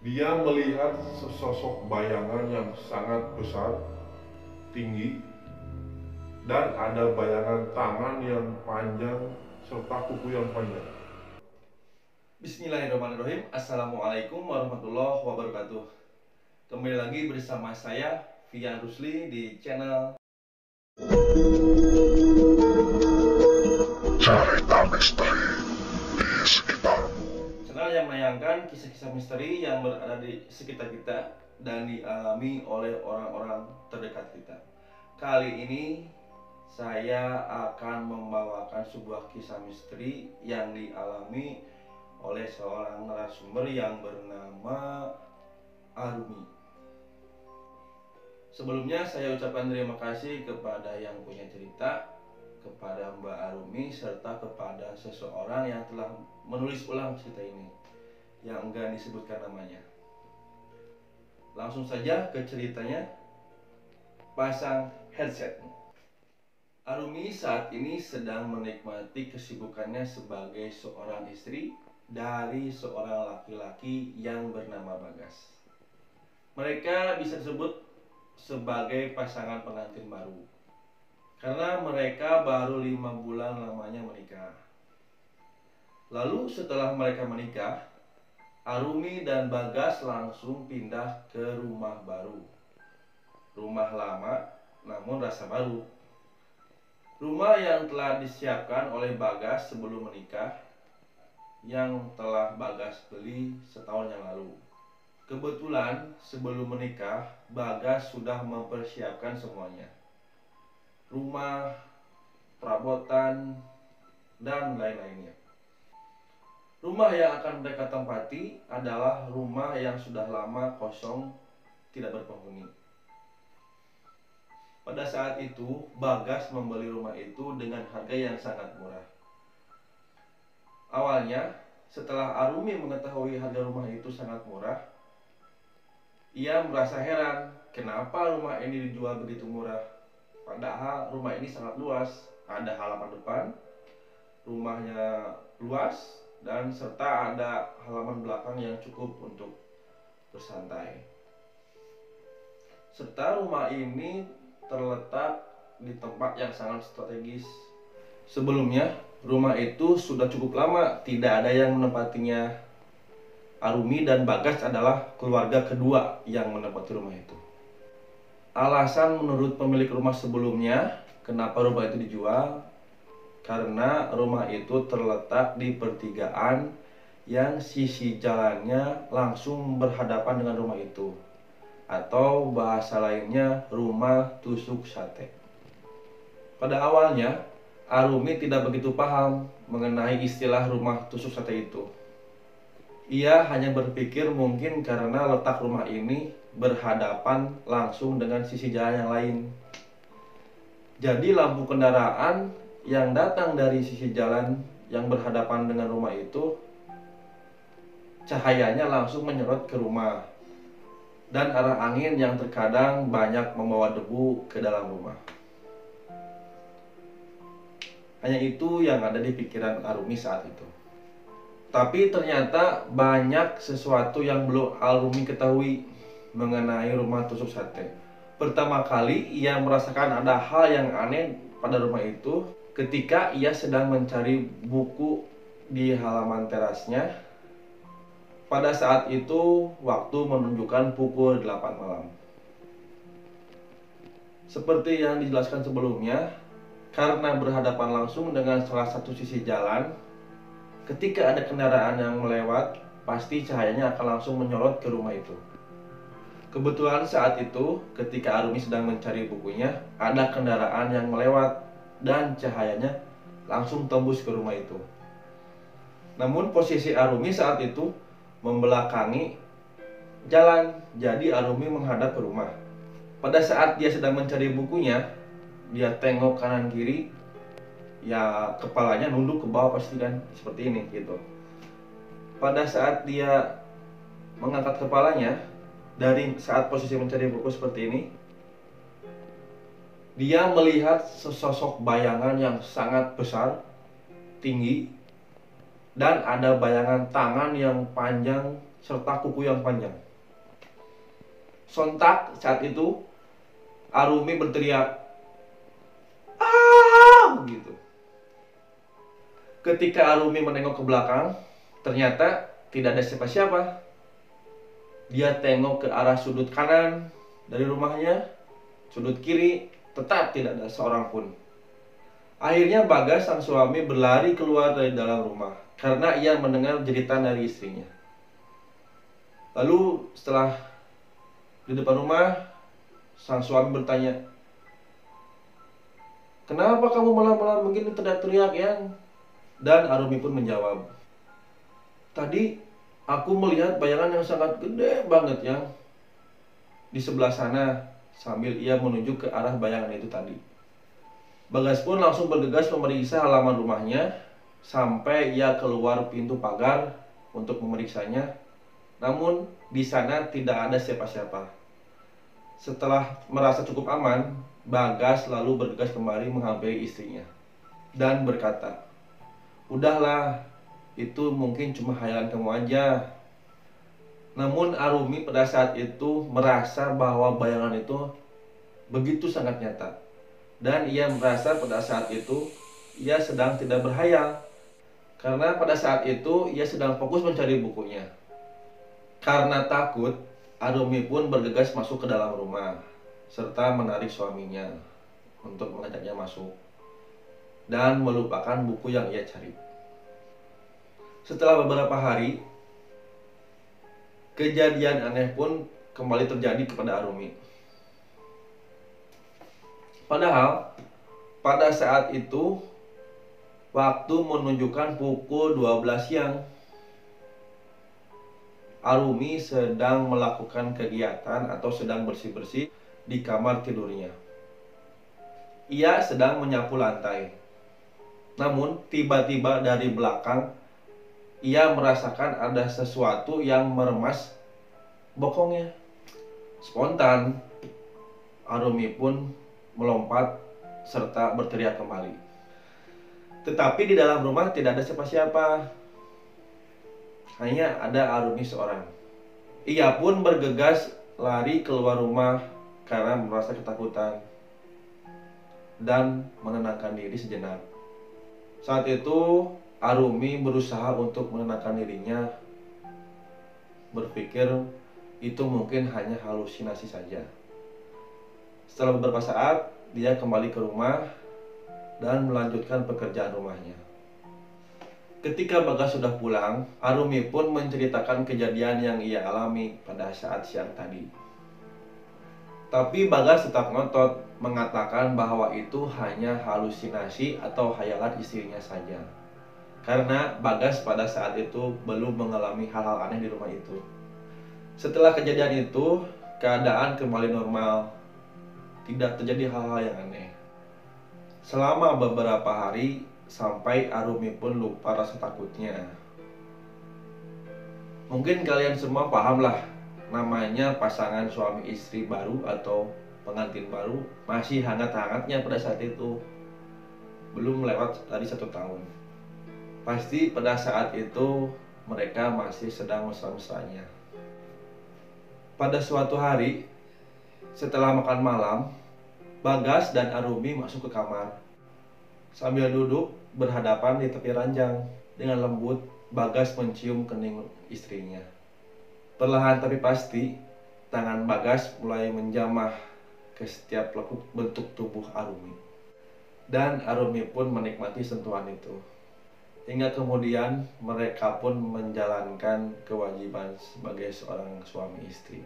Dia melihat sesosok bayangan yang sangat besar, tinggi, dan ada bayangan tangan yang panjang serta kuku yang panjang. Bismillahirrahmanirrahim. Assalamualaikum warahmatullahi wabarakatuh. Kembali lagi bersama saya Fian Rusli di channel Cerita misteri di sekitarmu. channel yang menayangkan kisah-kisah misteri yang berada di sekitar kita dan dialami oleh orang-orang terdekat kita. Kali ini saya akan membawakan sebuah kisah misteri yang dialami oleh seorang narasumber yang bernama Arumi. Sebelumnya saya ucapkan terima kasih kepada yang punya cerita, kepada Mbak Arumi, serta kepada seseorang yang telah menulis ulang cerita ini yang enggak disebutkan namanya. Langsung saja ke ceritanya. Pasang headset. Arumi saat ini sedang menikmati kesibukannya sebagai seorang istri dari seorang laki-laki yang bernama Bagas. Mereka bisa disebut sebagai pasangan pengantin baru karena mereka baru 5 bulan lamanya menikah. Lalu setelah mereka menikah, Arumi dan Bagas langsung pindah ke rumah baru. Rumah lama namun rasa baru. Rumah yang telah disiapkan oleh Bagas sebelum menikah, yang telah Bagas beli setahun yang lalu. Kebetulan sebelum menikah, Bagas sudah mempersiapkan semuanya. Rumah, perabotan, dan lain-lainnya. Rumah yang akan mereka tempati adalah rumah yang sudah lama kosong, tidak berpenghuni. Pada saat itu, Bagas membeli rumah itu dengan harga yang sangat murah. Awalnya, setelah Arumi mengetahui harga rumah itu sangat murah, ia merasa heran kenapa rumah ini dijual begitu murah. Padahal rumah ini sangat luas, ada halaman depan, rumahnya luas, dan serta ada halaman belakang yang cukup untuk bersantai. Serta rumah ini terletak di tempat yang sangat strategis. Sebelumnya, rumah itu sudah cukup lama tidak ada yang menempatinya. Arumi dan Bagas adalah keluarga kedua yang menempati rumah itu. Alasan menurut pemilik rumah sebelumnya kenapa rumah itu dijual, karena rumah itu terletak di pertigaan yang sisi jalannya langsung berhadapan dengan rumah itu, atau bahasa lainnya rumah tusuk sate. Pada awalnya, Arumi tidak begitu paham mengenai istilah rumah tusuk sate itu. Ia hanya berpikir mungkin karena letak rumah ini berhadapan langsung dengan sisi jalan yang lain. Jadi lampu kendaraan yang datang dari sisi jalan yang berhadapan dengan rumah itu, cahayanya langsung menyorot ke rumah. Dan arah angin yang terkadang banyak membawa debu ke dalam rumah. Hanya itu yang ada di pikiran Arumi saat itu. Tapi ternyata banyak sesuatu yang belum Arumi ketahui mengenai rumah tusuk sate. Pertama kali ia merasakan ada hal yang aneh pada rumah itu ketika ia sedang mencari buku di halaman terasnya. Pada saat itu waktu menunjukkan pukul 8 malam. Seperti yang dijelaskan sebelumnya, karena berhadapan langsung dengan salah satu sisi jalan, ketika ada kendaraan yang melewat, pasti cahayanya akan langsung menyorot ke rumah itu. Kebetulan saat itu, ketika Arumi sedang mencari bukunya, ada kendaraan yang melewat dan cahayanya langsung tembus ke rumah itu. Namun posisi Arumi saat itu membelakangi jalan, jadi Arumi menghadap ke rumah. Pada saat dia sedang mencari bukunya, dia tengok kanan kiri, ya kepalanya nunduk ke bawah pasti kan, seperti ini gitu. Pada saat dia mengangkat kepalanya, dari saat posisi mencari buku seperti ini, dia melihat sesosok bayangan yang sangat besar, tinggi, dan ada bayangan tangan yang panjang serta kuku yang panjang. Sontak saat itu Arumi berteriak, "Ah!" begitu. Ketika Arumi menengok ke belakang, ternyata tidak ada siapa-siapa. Dia tengok ke arah sudut kanan dari rumahnya, sudut kiri, tetap tidak ada seorang pun. Akhirnya Bagas sang suami berlari keluar dari dalam rumah karena ia mendengar jeritan dari istrinya. Lalu setelah di depan rumah, sang suami bertanya, "Kenapa kamu malam-malam begini teriak-teriak, Yang?" Dan Arumi pun menjawab, "Tadi aku melihat bayangan yang sangat gede banget, Yang, di sebelah sana," sambil ia menunjuk ke arah bayangan itu tadi. Bagas pun langsung bergegas memeriksa halaman rumahnya sampai ia keluar pintu pagar untuk memeriksanya. Namun di sana tidak ada siapa-siapa. Setelah merasa cukup aman, Bagas lalu bergegas kembali menghampiri istrinya dan berkata, "Udahlah, itu mungkin cuma khayalan kamu aja." Namun Arumi pada saat itu merasa bahwa bayangan itu begitu sangat nyata. Dan ia merasa pada saat itu ia sedang tidak berhayal. Karena pada saat itu ia sedang fokus mencari bukunya. Karena takut, Arumi pun bergegas masuk ke dalam rumah serta menarik suaminya untuk mengajaknya masuk dan melupakan buku yang ia cari. Setelah beberapa hari, kejadian aneh pun kembali terjadi kepada Arumi. Padahal pada saat itu waktu menunjukkan pukul 12 siang. Arumi sedang melakukan kegiatan atau sedang bersih-bersih di kamar tidurnya. Ia sedang menyapu lantai. Namun tiba-tiba dari belakang ia merasakan ada sesuatu yang meremas bokongnya. Spontan Arumi pun melompat serta berteriak kembali. Tetapi di dalam rumah tidak ada siapa-siapa. Hanya ada Arumi seorang. Ia pun bergegas lari keluar rumah karena merasa ketakutan dan menenangkan diri sejenak. Saat itu Arumi berusaha untuk menenangkan dirinya, berpikir itu mungkin hanya halusinasi saja. Setelah beberapa saat, dia kembali ke rumah dan melanjutkan pekerjaan rumahnya. Ketika Bagas sudah pulang, Arumi pun menceritakan kejadian yang ia alami pada saat siang tadi. Tapi Bagas tetap ngotot mengatakan bahwa itu hanya halusinasi atau khayalan istrinya saja. Karena Bagas pada saat itu belum mengalami hal-hal aneh di rumah itu. Setelah kejadian itu, keadaan kembali normal. Tidak terjadi hal-hal yang aneh. Selama beberapa hari sampai Arumi pun lupa rasa takutnya. Mungkin kalian semua paham lah, namanya pasangan suami istri baru atau pengantin baru masih hangat-hangatnya pada saat itu. Belum lewat dari 1 tahun. Pasti pada saat itu mereka masih sedang mesra-mesranya. Pada suatu hari, setelah makan malam, Bagas dan Arumi masuk ke kamar. Sambil duduk berhadapan di tepi ranjang, dengan lembut Bagas mencium kening istrinya. Perlahan tapi pasti, tangan Bagas mulai menjamah ke setiap lekuk bentuk tubuh Arumi. Dan Arumi pun menikmati sentuhan itu. Hingga kemudian mereka pun menjalankan kewajiban sebagai seorang suami istri.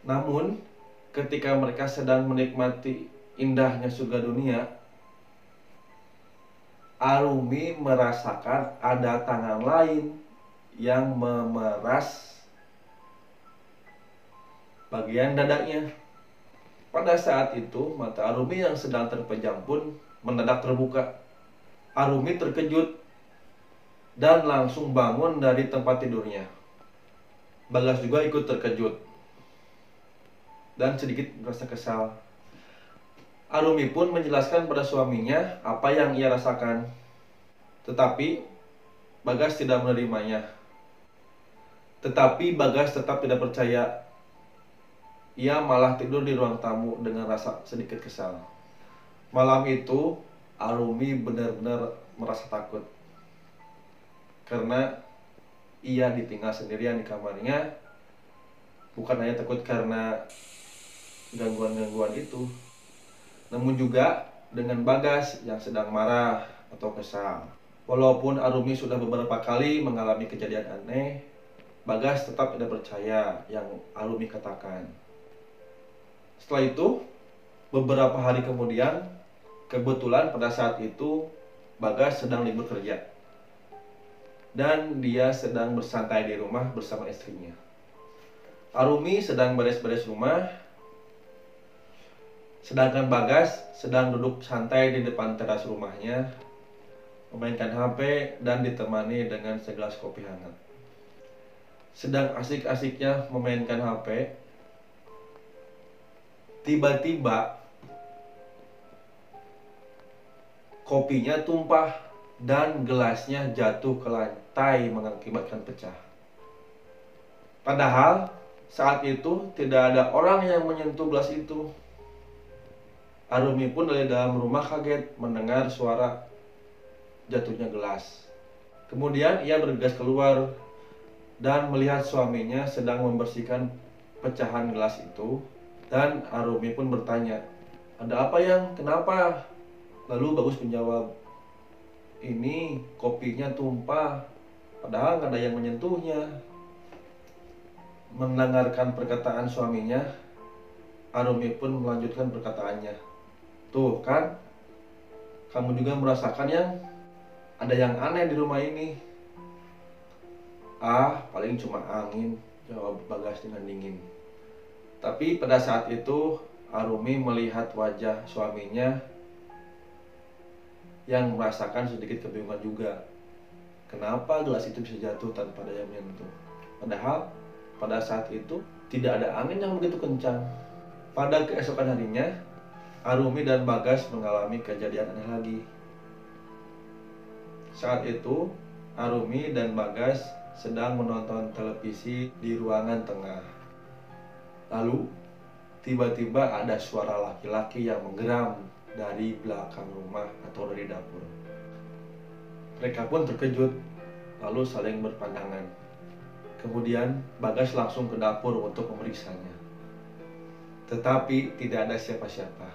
Namun, ketika mereka sedang menikmati indahnya surga dunia, Arumi merasakan ada tangan lain yang memeras bagian dadanya. Pada saat itu, mata Arumi yang sedang terpejam pun mendadak terbuka. Arumi terkejut dan langsung bangun dari tempat tidurnya. Bagas juga ikut terkejut dan sedikit merasa kesal. Arumi pun menjelaskan pada suaminya apa yang ia rasakan. Tetapi Bagas tidak menerimanya. Tetapi Bagas tetap tidak percaya. Ia malah tidur di ruang tamu dengan rasa sedikit kesal. Malam itu Arumi benar-benar merasa takut karena ia ditinggal sendirian di kamarnya. Bukan hanya takut karena gangguan-gangguan itu, namun juga dengan Bagas yang sedang marah atau kesal. Walaupun Arumi sudah beberapa kali mengalami kejadian aneh, Bagas tetap tidak percaya yang Arumi katakan. Setelah itu, beberapa hari kemudian, kebetulan pada saat itu Bagas sedang libur kerja dan dia sedang bersantai di rumah bersama istrinya. Arumi sedang beres-beres rumah, sedangkan Bagas sedang duduk santai di depan teras rumahnya, memainkan HP dan ditemani dengan segelas kopi hangat. Sedang asik-asiknya memainkan HP, tiba-tiba kopinya tumpah dan gelasnya jatuh ke lantai mengakibatkan pecah. Padahal saat itu tidak ada orang yang menyentuh gelas itu. Arumi pun dari dalam rumah kaget mendengar suara jatuhnya gelas. Kemudian ia bergegas keluar dan melihat suaminya sedang membersihkan pecahan gelas itu. Dan Arumi pun bertanya, "Ada apa yang? Kenapa?" Lalu Bagus menjawab, "Ini kopinya tumpah, padahal nggak ada yang menyentuhnya." Mendengarkan perkataan suaminya, Arumi pun melanjutkan perkataannya, "Tuh kan, kamu juga merasakan yang ada yang aneh di rumah ini." "Ah, paling cuma angin," jawab Bagas dengan dingin. Tapi pada saat itu Arumi melihat wajah suaminya yang merasakan sedikit kebingungan juga. Kenapa gelas itu bisa jatuh tanpa ada yang menyentuh? Padahal pada saat itu tidak ada angin yang begitu kencang. Pada keesokan harinya, Arumi dan Bagas mengalami kejadian aneh lagi. Saat itu, Arumi dan Bagas sedang menonton televisi di ruangan tengah. Lalu, tiba-tiba ada suara laki-laki yang menggeram dari belakang rumah atau dari dapur. Mereka pun terkejut, lalu saling berpandangan. Kemudian Bagas langsung ke dapur untuk memeriksanya. Tetapi tidak ada siapa-siapa.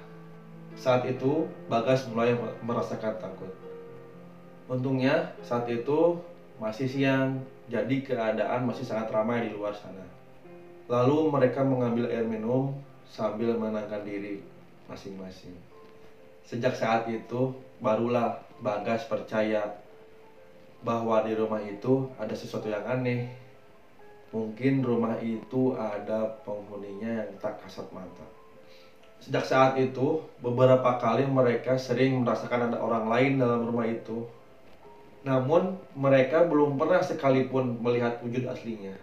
Saat itu Bagas mulai merasakan takut. Untungnya saat itu masih siang, jadi keadaan masih sangat ramai di luar sana. Lalu mereka mengambil air minum sambil menenangkan diri masing-masing. Sejak saat itu barulah Bagas percaya bahwa di rumah itu ada sesuatu yang aneh. Mungkin rumah itu ada penghuninya yang tak kasat mata. Sejak saat itu, beberapa kali mereka sering merasakan ada orang lain dalam rumah itu. Namun, mereka belum pernah sekalipun melihat wujud aslinya.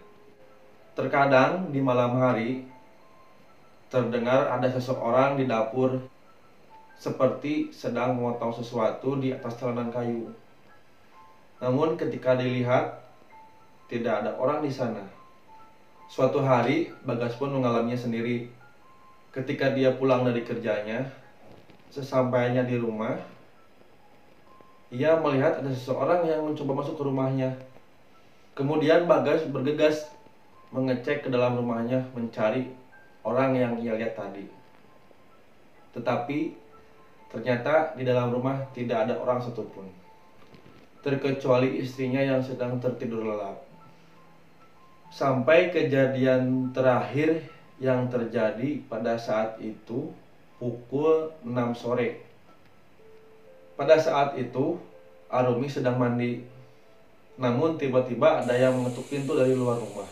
Terkadang di malam hari, terdengar ada seseorang di dapur seperti sedang memotong sesuatu di atas telanan kayu. Namun ketika dilihat, tidak ada orang di sana. Suatu hari, Bagas pun mengalaminya sendiri. Ketika dia pulang dari kerjanya, sesampainya di rumah, ia melihat ada seseorang yang mencoba masuk ke rumahnya. Kemudian Bagas bergegas mengecek ke dalam rumahnya mencari orang yang ia lihat tadi. Tetapi ternyata di dalam rumah tidak ada orang satupun, terkecuali istrinya yang sedang tertidur lelap. Sampai kejadian terakhir yang terjadi pada saat itu pukul 6 sore. Pada saat itu Arumi sedang mandi. Namun tiba-tiba ada yang mengetuk pintu dari luar rumah.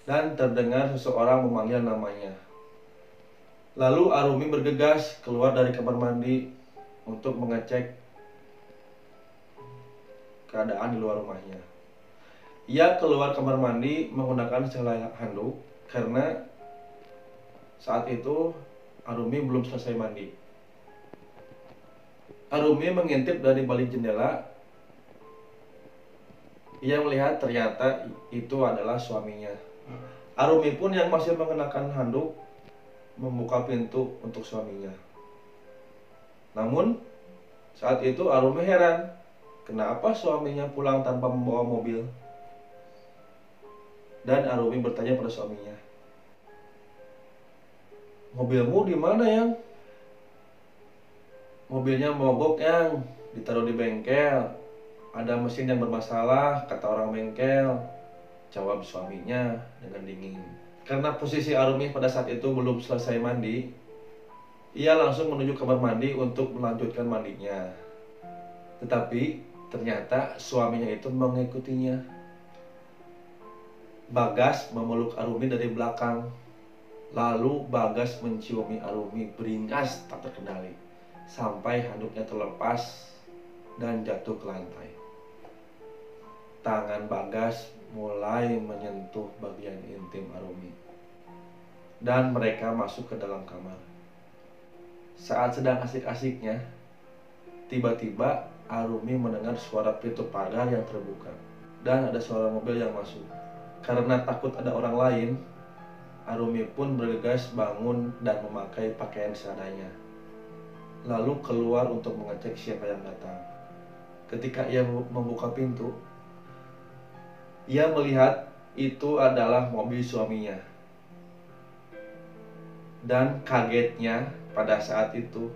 Dan terdengar seseorang memanggil namanya. Lalu Arumi bergegas keluar dari kamar mandi untuk mengecek keadaan di luar rumahnya. Ia keluar kamar mandi menggunakan sehelai handuk karena saat itu Arumi belum selesai mandi. Arumi mengintip dari balik jendela Ia melihat ternyata itu adalah suaminya. Arumi pun yang masih mengenakan handuk membuka pintu untuk suaminya. Namun saat itu Arumi heran, kenapa suaminya pulang tanpa membawa mobil? Dan Arumi bertanya pada suaminya, mobilmu di mana yang? Mobilnya mogok yang, ditaruh di bengkel. Ada mesin yang bermasalah, kata orang bengkel, jawab suaminya dengan dingin. Karena posisi Arumi pada saat itu belum selesai mandi, ia langsung menuju kamar mandi untuk melanjutkan mandinya. Tetapi ternyata suaminya itu mengikutinya. Bagas memeluk Arumi dari belakang. Lalu Bagas menciumi Arumi beringas tak terkendali sampai handuknya terlepas dan jatuh ke lantai. Tangan Bagas mulai menyentuh bagian intim Arumi dan mereka masuk ke dalam kamar. Saat sedang asik-asiknya, tiba-tiba Arumi mendengar suara pintu pagar yang terbuka dan ada suara mobil yang masuk. Karena takut ada orang lain, Arumi pun bergegas bangun dan memakai pakaian seadanya, lalu keluar untuk mengecek siapa yang datang. Ketika ia membuka pintu, ia melihat itu adalah mobil suaminya. Dan kagetnya pada saat itu,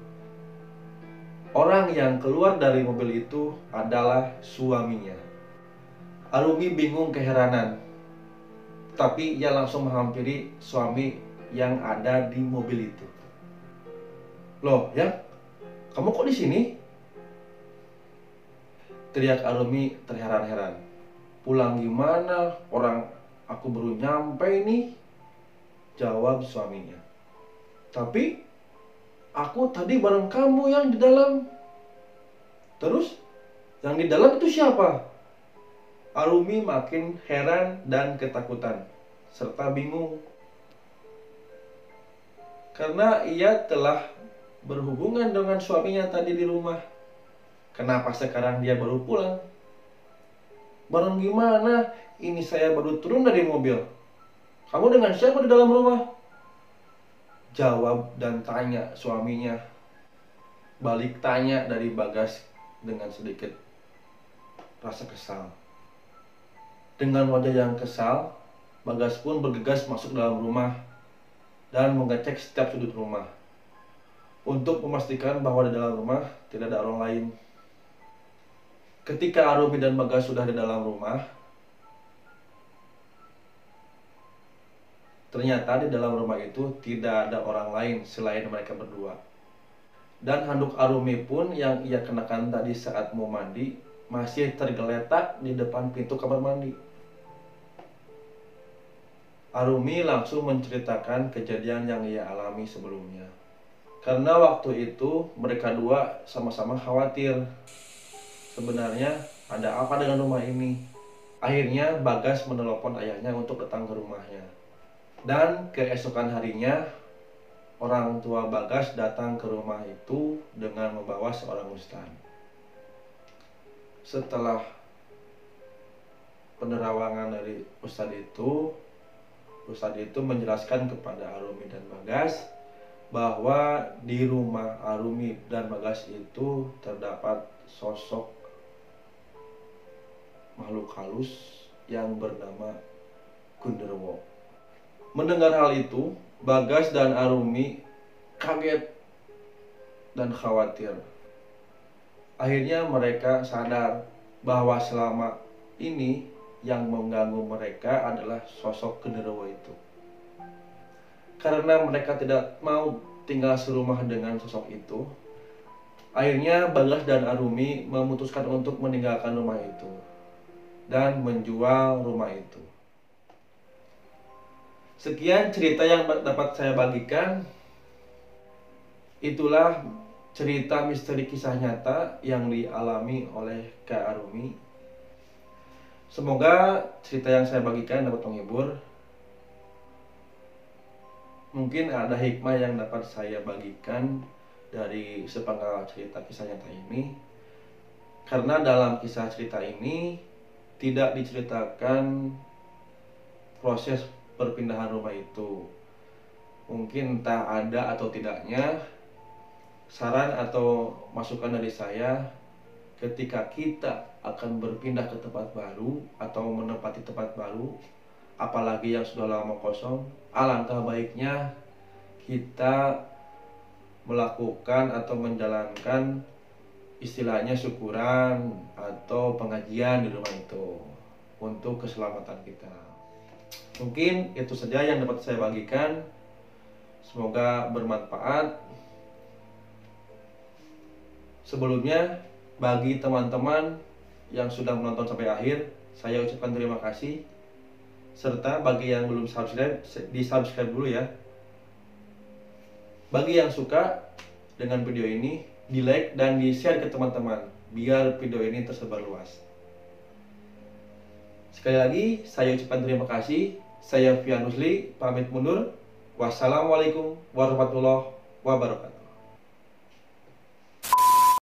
orang yang keluar dari mobil itu adalah suaminya. Arumi bingung keheranan, tapi ia langsung menghampiri suami yang ada di mobil itu. Loh, yang kamu kok di sini? Teriak Arumi terheran-heran. Pulang gimana? Orang aku baru nyampe nih, jawab suaminya. Tapi aku tadi bareng kamu yang di dalam. Terus yang di dalam itu siapa? Arumi makin heran dan ketakutan serta bingung, karena ia telah berhubungan dengan suaminya tadi di rumah. Kenapa sekarang dia baru pulang? Bareng gimana? Ini saya baru turun dari mobil. Kamu dengan siapa di dalam rumah? Jawab dan tanya suaminya. Balik tanya dari Bagas dengan sedikit rasa kesal. Dengan wajah yang kesal, Bagas pun bergegas masuk dalam rumah dan mengecek setiap sudut rumah untuk memastikan bahwa di dalam rumah tidak ada orang lain. Ketika Arumi dan Bagas sudah di dalam rumah, ternyata di dalam rumah itu tidak ada orang lain selain mereka berdua. Dan handuk Arumi pun yang ia kenakan tadi saat mau mandi masih tergeletak di depan pintu kamar mandi. Arumi langsung menceritakan kejadian yang ia alami sebelumnya. Karena waktu itu mereka dua sama-sama khawatir. Sebenarnya ada apa dengan rumah ini? Akhirnya Bagas menelepon ayahnya untuk datang ke rumahnya. Dan keesokan harinya, orang tua Bagas datang ke rumah itu dengan membawa seorang ustadz. Setelah penerawangan dari ustadz itu menjelaskan kepada Arumi dan Bagas bahwa di rumah Arumi dan Bagas itu terdapat sosok makhluk halus yang bernama Gundurwo. Mendengar hal itu, Bagas dan Arumi kaget dan khawatir. Akhirnya mereka sadar bahwa selama ini yang mengganggu mereka adalah sosok Gundurwo itu. Karena mereka tidak mau tinggal serumah dengan sosok itu, akhirnya Bagas dan Arumi memutuskan untuk meninggalkan rumah itu dan menjual rumah itu. Sekian cerita yang dapat saya bagikan. Itulah cerita misteri kisah nyata yang dialami oleh Kak Arumi. Semoga cerita yang saya bagikan dapat menghibur. Mungkin ada hikmah yang dapat saya bagikan dari sepenggal cerita kisah nyata ini. Karena dalam kisah cerita ini tidak diceritakan proses perpindahan rumah itu. Mungkin entah ada atau tidaknya, saran atau masukan dari saya, ketika kita akan berpindah ke tempat baru atau menempati tempat baru, apalagi yang sudah lama kosong, alangkah baiknya kita melakukan atau menjalankan istilahnya syukuran atau pengajian di rumah itu untuk keselamatan kita. Mungkin itu saja yang dapat saya bagikan. Semoga bermanfaat. Sebelumnya, bagi teman-teman yang sudah menonton sampai akhir, saya ucapkan terima kasih. Serta bagi yang belum subscribe, di-subscribe dulu ya. Bagi yang suka dengan video ini, di-like dan di-share ke teman-teman biar video ini tersebar luas. Sekali lagi, saya ucapkan terima kasih. Saya Fian Rusli, pamit mundur. Wassalamualaikum warahmatullahi wabarakatuh.